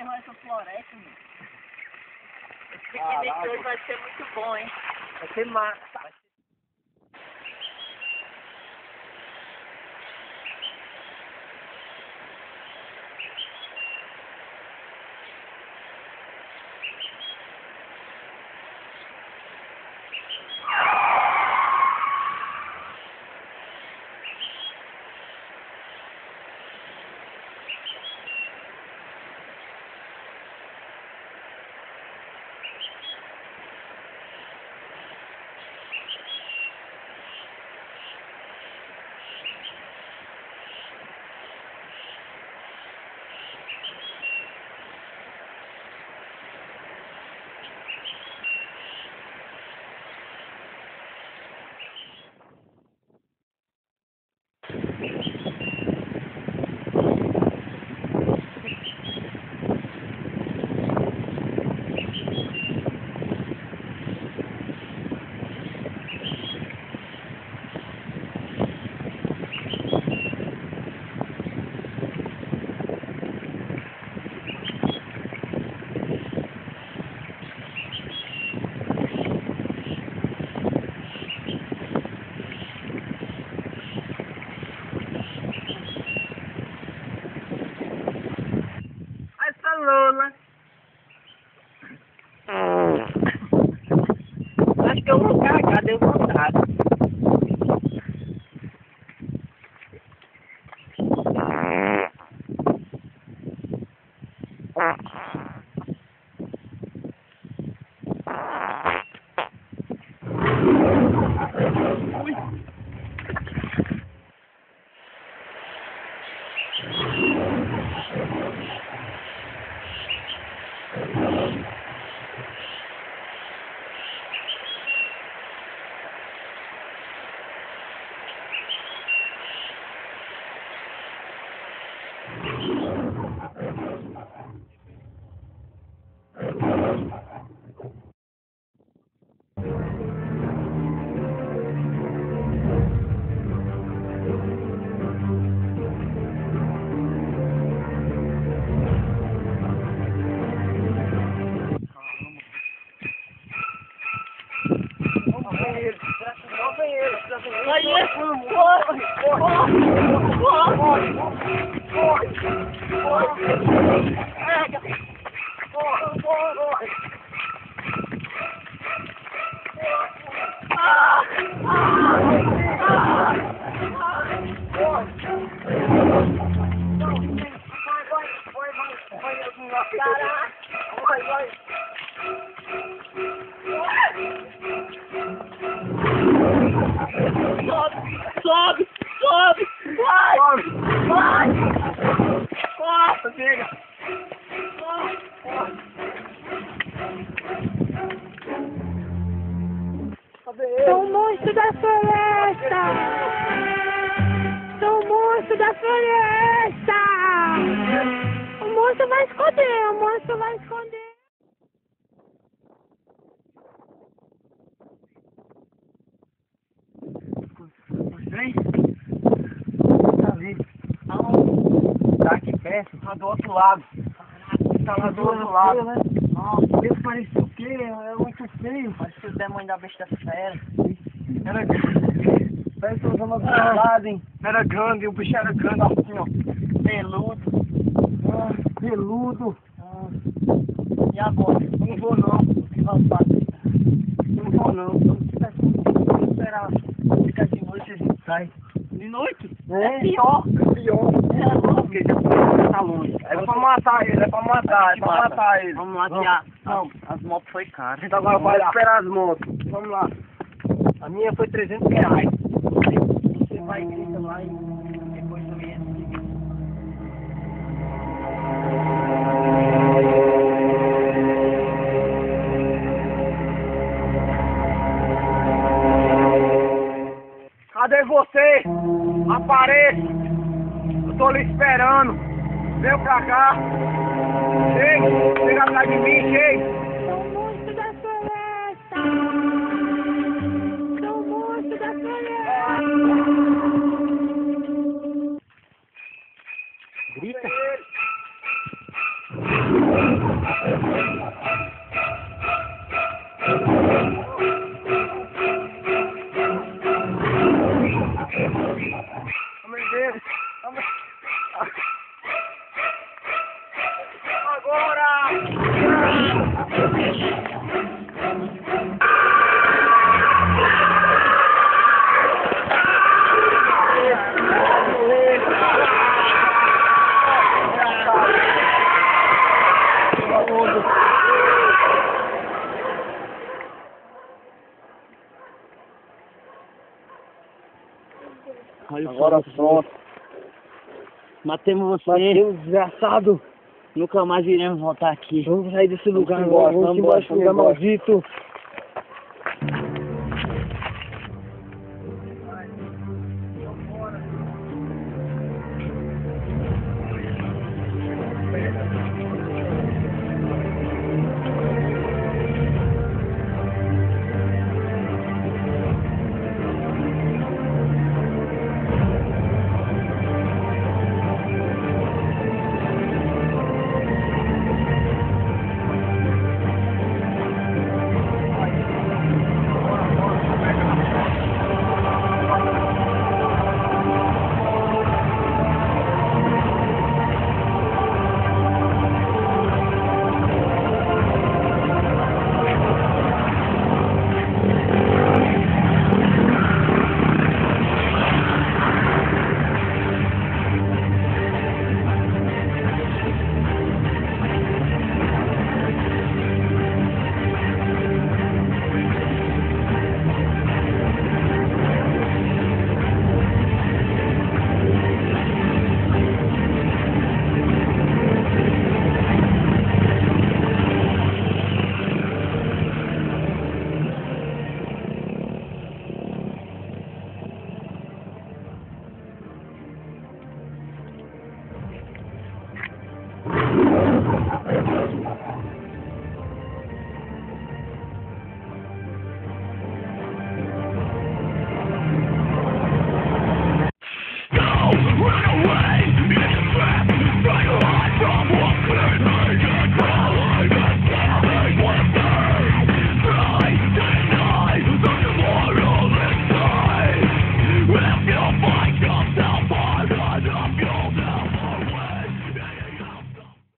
terror essa floresta, meu. Esse piquenique hoje vai ser muito bom, hein? Vai ser massa. Lula. Acho que eu vou cagar, deu vontade. Ui. Sobe! Vai! Vai! Nossa, chega! Sou um monstro da floresta! Sou um monstro da floresta! O monstro vai esconder, o monstro vai esconder! Vem! Tá ali. Tá aqui perto, tá do outro lado. Tá lá do outro lado. Né? Nossa, isso parecia o quê? É muito feio. Parecia o demônio da besta fera. Era grande. Parece que eu usando lado, hein? Era grande, o bicho era grande assim, ó. Peludo. Peludo. E agora? Não vou não. Não vou não. Vamos esperar. Ficar de noite a gente sai. De noite? É pior. É pior. Porque já tá longe. É pra matar ele, Vamos lá que as motos foi caras. Então agora vai esperar as motos. Vamos lá. A minha foi R$300. Você vai e grita lá e depois eu ia seguir. Cadê você? Apareça! Eu tô lhe esperando! Vem pra cá! Chega atrás de mim, chega! Sou um monstro da floresta! Sou um monstro da floresta! Grita! Agora pronto. Matemos você. Matemos, desgraçado. Nunca mais iremos voltar aqui. Vamos sair desse lugar agora. Vamos embora desse lugar maldito.